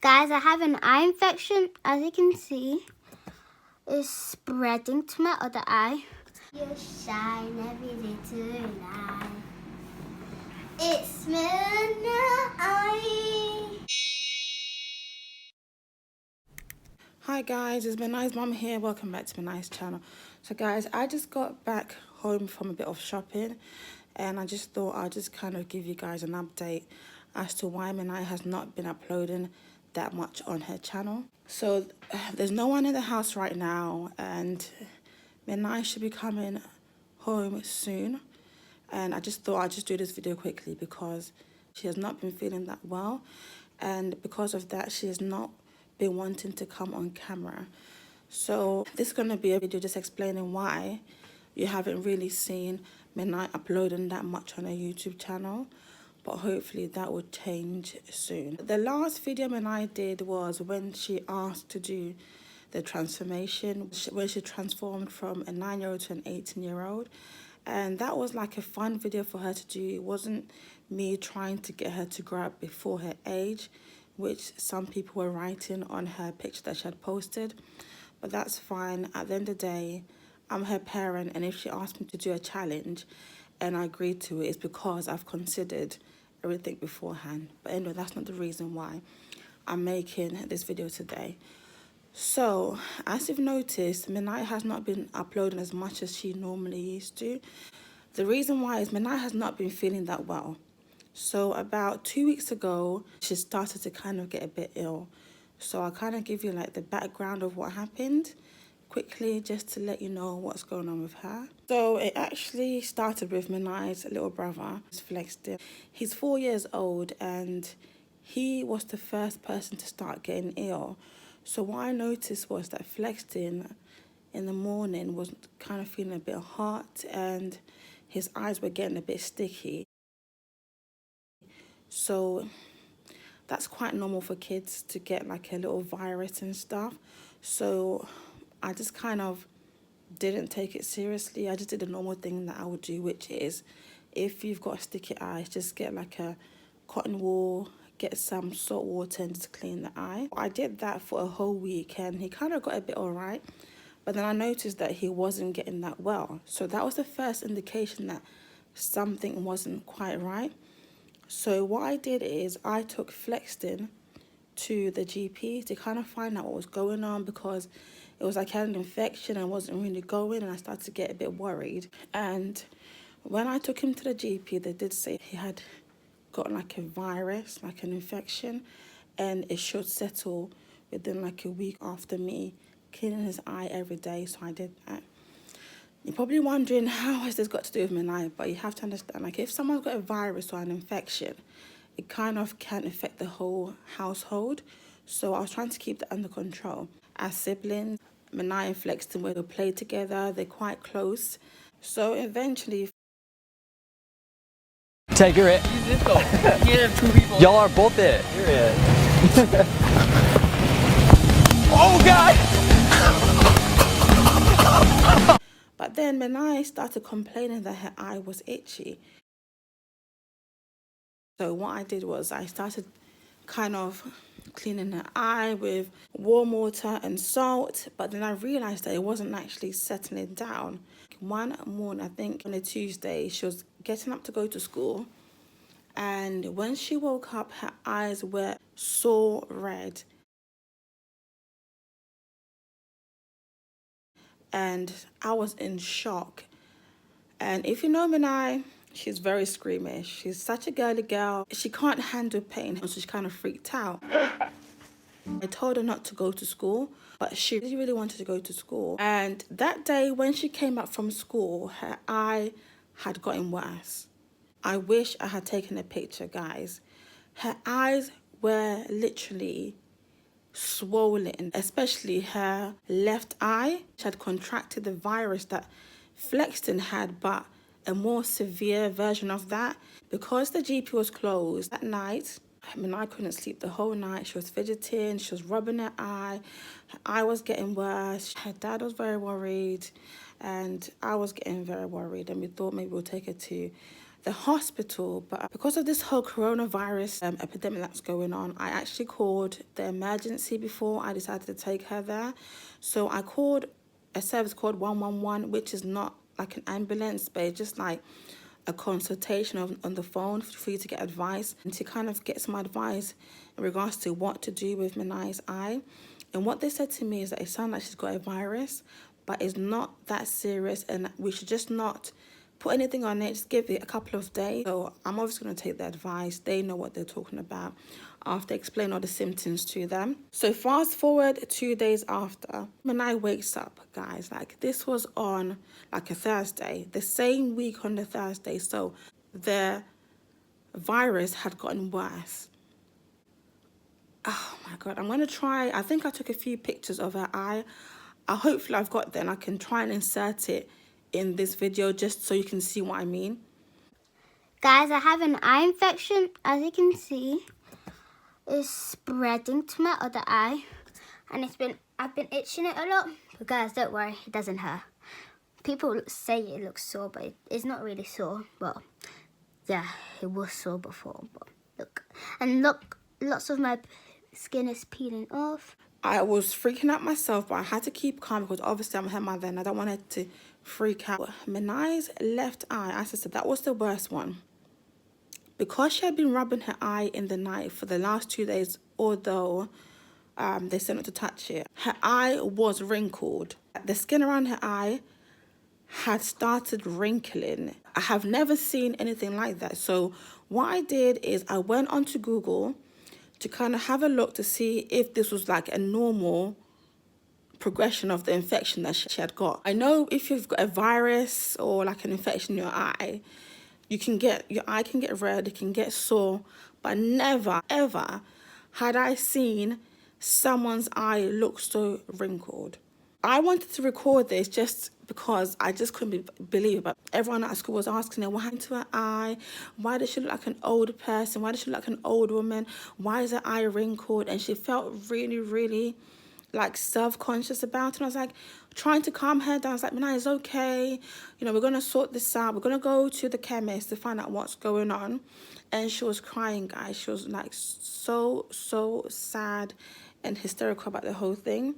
Guys, I have an eye infection. As you can see, it's spreading to my other eye. You shine every little light. It's Minai. Hi guys, it's Minai's mum here. Welcome back to Minai's channel. So guys, I just got back home from a bit of shopping and I just thought I'll just kind of give you guys an update as to why Minai has not been uploading that much on her channel. So there's no one in the house right now and Minai should be coming home soon, and I just thought I'd just do this video quickly because she has not been feeling that well, and because of that she has not been wanting to come on camera. So this is going to be a video just explaining why you haven't really seen Minai uploading that much on her YouTube channel, but hopefully that will change soon. The last video Minai did was when she asked to do the transformation, when she transformed from a 9-year-old to an 18-year-old. And that was like a fun video for her to do. It wasn't me trying to get her to grow up before her age, which some people were writing on her picture that she had posted. But that's fine. At the end of the day, I'm her parent, and if she asked me to do a challenge and I agreed to it, it's because I've considered everything beforehand. But anyway, that's not the reason why I'm making this video today. So, as you've noticed, Minai has not been uploading as much as she normally used to. The reason why is Minai has not been feeling that well. So about 2 weeks ago, she started to kind of get a bit ill. So I'll kind of give you like the background of what happened quickly, just to let you know what's going on with her. So it actually started with Minai's little brother, Flexton. He's 4 years old and he was the first person to start getting ill. So what I noticed was that Flexton in the morning was kind of feeling a bit hot and his eyes were getting a bit sticky. So that's quite normal for kids to get like a little virus and stuff. So I just kind of didn't take it seriously. I just did the normal thing that I would do, which is if you've got sticky eyes, just get like a cotton wool, get some salt water and just clean the eye. I did that for a whole week and he kind of got a bit all right. But then I noticed that he wasn't getting that well. So that was the first indication that something wasn't quite right. So what I did is I took Flexton to the GP to kind of find out what was going on, because it was like I had an infection and wasn't really going, and I started to get a bit worried. And when I took him to the GP, they did say he had got like a virus, like an infection, and it should settle within like a week after me cleaning his eye every day. So I did that. You're probably wondering, how has this got to do with Minai? But you have to understand, like, if someone's got a virus or an infection, it kind of can affect the whole household. So I was trying to keep that under control. As siblings, Minai and Flexton will play together. They're quite close. So eventually... Take you're it. Use it though. You can't have 2 people. Y'all are both it. You're it. Oh God! But then Minai started complaining that her eye was itchy. So what I did was I started kind of cleaning her eye with warm water and salt, but then I realized that it wasn't actually settling down. One morning, I think on a Tuesday, she was getting up to go to school, and when she woke up, her eyes were so red. And I was in shock. And if you know Minai, she's very squeamish. She's such a girly girl. She can't handle pain, so she kind of freaked out. I told her not to go to school, but she really wanted to go to school. And that day when she came back from school, her eye had gotten worse. I wish I had taken a picture, guys. Her eyes were literally swollen, especially her left eye. She had contracted the virus that Flexton had, but a more severe version of that. Because the GP was closed that night, I couldn't sleep the whole night. She was fidgeting, she was rubbing her eye was getting worse. Her dad was very worried, and I was getting very worried, and we thought maybe we'll take her to the hospital, but because of this whole coronavirus epidemic that's going on, I actually called the emergency before I decided to take her there. So I called a service called 111, which is not like an ambulance, but it's just like a consultation on the phone for you to get advice and to kind of get some advice in regards to what to do with Minai's eye. And what they said to me is that it sounds like she's got a virus, but it's not that serious, and we should just not put anything on it, just give it a couple of days. So I'm obviously going to take their advice. They know what they're talking about after explaining all the symptoms to them. So fast forward 2 days after, Minai wakes up, guys. Like, this was on like a Thursday, the same week on the Thursday. So the virus had gotten worse. Oh my God, I'm going to try. I think I took a few pictures of her eye. Hopefully I've got that and I can try and insert it in this video just so you can see what I mean. Guys, I have an eye infection, as you can see. It's spreading to my other eye, and I've been itching it a lot. But guys, don't worry, it doesn't hurt. People say it looks sore, but it's not really sore. Well, yeah, it was sore before, but look, lots of my skin is peeling off. I was freaking out myself, but I had to keep calm because obviously I'm her mother and I don't want her to freak out. Minai's left eye, as I said, that was the worst one. Because she had been rubbing her eye in the night for the last 2 days, although they said not to touch it, her eye was wrinkled. The skin around her eye had started wrinkling. I have never seen anything like that. So what I did is I went onto Google to kind of have a look to see if this was like a normal progression of the infection that she had got. I know if you've got a virus or like an infection in your eye, your eye can get red, it can get sore, but never ever had I seen someone's eye look so wrinkled. I wanted to record this just because I just couldn't believe it. But everyone at school was asking her, what happened to her eye? Why does she look like an old person? Why does she look like an old woman? Why is her eye wrinkled? And she felt really, really like self-conscious about it. And I was like trying to calm her down. I was like, Minai, it's okay. You know, we're going to sort this out. We're going to go to the chemist to find out what's going on. And she was crying, guys. She was like so sad and hysterical about the whole thing.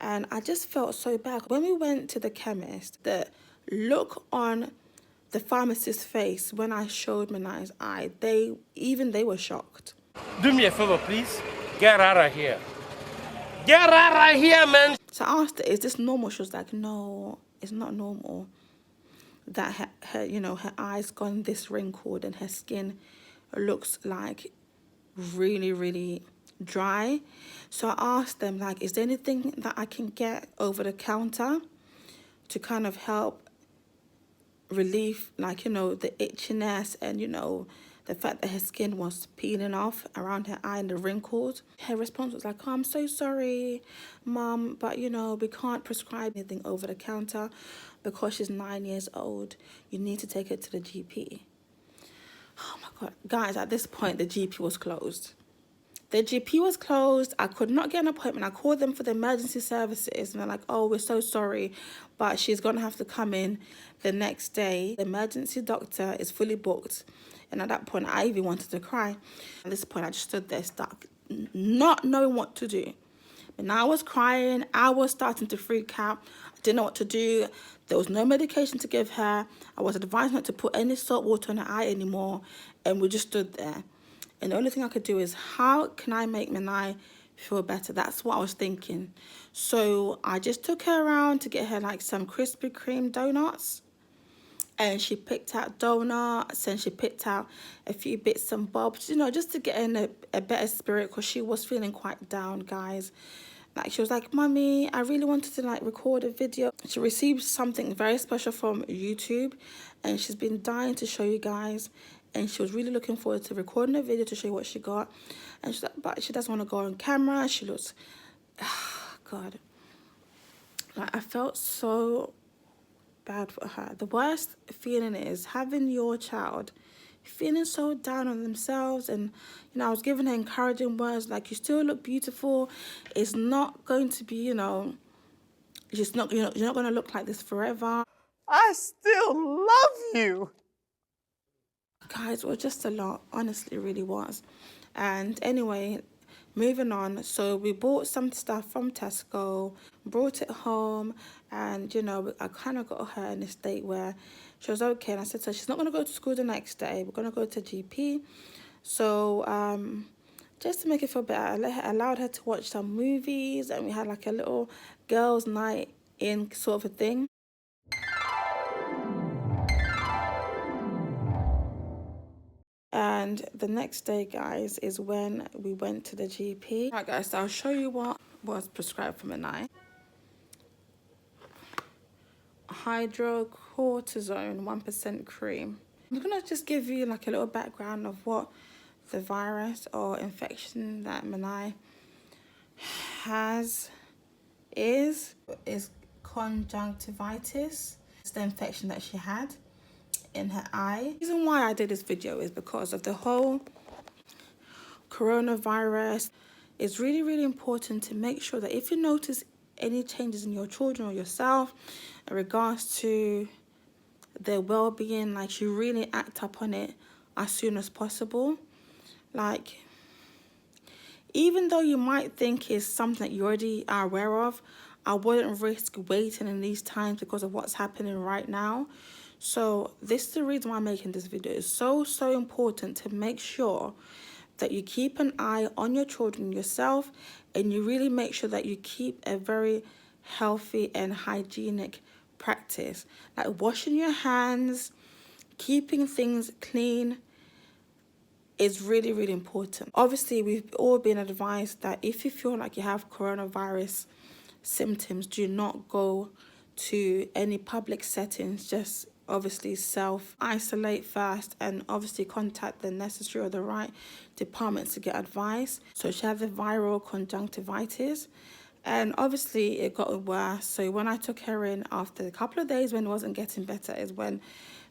And I just felt so bad. When we went to the chemist, the look on the pharmacist's face when I showed Minai's eye, they were shocked. Do me a favor, please. Get out of here. Get out of here, man. So I asked her, is this normal? She was like, no, it's not normal. That her eyes gone this wrinkled and her skin looks like really, really dry. So I asked them, like, is there anything that I can get over the counter to kind of help relieve, like, the itchiness and, the fact that her skin was peeling off around her eye and the wrinkles. Her response was like, oh, I'm so sorry, Mom, but, we can't prescribe anything over the counter because she's 9 years old. You need to take her to the GP. Oh, my God. Guys, at this point, the GP was closed. The GP was closed. I could not get an appointment. I called them for the emergency services, and they're like, oh, we're so sorry, but she's going to have to come in the next day. The emergency doctor is fully booked. And at that point, I even wanted to cry. At this point, I just stood there stuck, not knowing what to do. And I was crying. I was starting to freak out. I didn't know what to do. There was no medication to give her. I was advised not to put any salt water on her eye anymore. And we just stood there. And the only thing I could do is, how can I make Minai feel better? That's what I was thinking. So I just took her around to get her like some Krispy Kreme donuts. And she picked out donuts and she picked out a few bits and bobs, just to get her in a better spirit, because she was feeling quite down, guys. Like, she was like, Mummy, I really wanted to like record a video. She received something very special from YouTube and she's been dying to show you guys. And she was really looking forward to recording a video to show you what she got. And she's like, but she doesn't want to go on camera. She looks, oh, God. Like, I felt so bad for her. The worst feeling is having your child feeling so down on themselves. And, I was giving her encouraging words like, you still look beautiful. It's not going to be, you're not gonna look like this forever. I still love you. Guys, it was just a lot. Honestly, it really was. And anyway, moving on. So we bought some stuff from Tesco, brought it home, and I kind of got her in a state where she was okay. And I said to her, she's not gonna go to school the next day. We're gonna go to GP. So just to make it feel better, I allowed her to watch some movies, and we had like a little girls' night in sort of a thing. And the next day, guys, is when we went to the GP. Alright, guys, so I'll show you what was prescribed for Minai. Hydrocortisone 1% cream. I'm gonna just give you like a little background of what the virus or infection that Minai has is conjunctivitis. It's the infection that she had in her eye. The reason why I did this video is because of the whole coronavirus. It's really, really important to make sure that if you notice any changes in your children or yourself in regards to their well-being, like you really act up on it as soon as possible. Like, even though you might think it's something that you already are aware of, I wouldn't risk waiting in these times because of what's happening right now. So this is the reason why I'm making this video. It's so important to make sure that you keep an eye on your children, yourself, and you really make sure that you keep a very healthy and hygienic practice. Like washing your hands, keeping things clean is really, really important. Obviously, we've all been advised that if you feel like you have coronavirus symptoms, do not go to any public settings. Just obviously self-isolate first, and obviously contact the necessary or the right departments to get advice. So she had the viral conjunctivitis, and obviously it got worse. So when I took her in after a couple of days when it wasn't getting better is when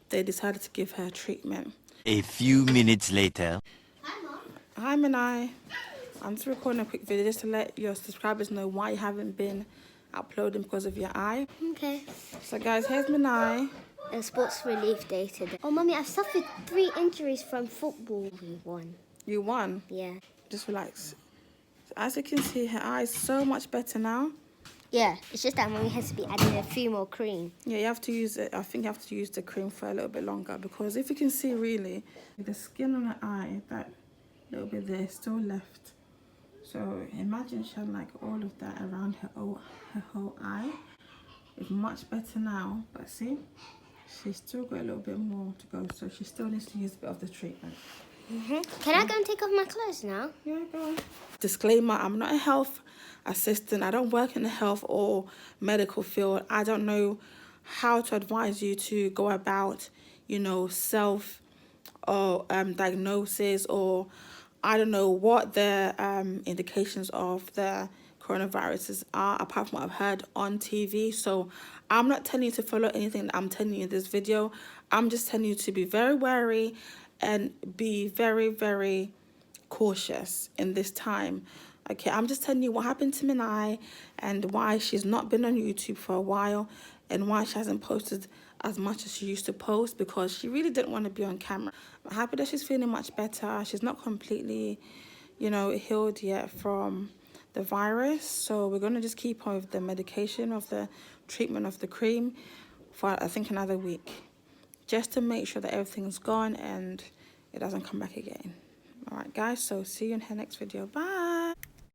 they decided to give her treatment. A few minutes later. Hi, Mom. Hi, Minai. I'm just recording a quick video just to let your subscribers know why you haven't been uploading because of your eye. Okay. So guys, here's Minai. A sports relief day today. Oh, Mommy, I've suffered 3 injuries from football. We won. You won. Yeah. Just relax. So as you can see, her eye is so much better now. Yeah, it's just that Mommy has to be adding a few more cream. Yeah, you have to use it. I think you have to use the cream for a little bit longer, because if you can see really, the skin on her eye, that little bit there is still left. So imagine she had like all of that around her whole eye. It's much better now, but see, she's still got a little bit more to go, so she still needs to use a bit of the treatment. Can I go and take off my clothes now? Yeah, go on. Disclaimer, I'm not a health assistant. I don't work in the health or medical field. I don't know how to advise you to go about, self or diagnosis, or I don't know what the indications of the coronaviruses are, apart from what I've heard on TV. So I'm not telling you to follow anything that I'm telling you in this video. I'm just telling you to be very wary and be very, very cautious in this time. Okay, I'm just telling you what happened to Minai and why she's not been on YouTube for a while, and why she hasn't posted as much as she used to post, because she really didn't want to be on camera. I'm happy that she's feeling much better. She's not completely, healed yet from the virus. So we're going to just keep on with the medication of the treatment of the cream for I think another week, just to make sure that everything's gone and it doesn't come back again. All right, guys, so see you in her next video. Bye.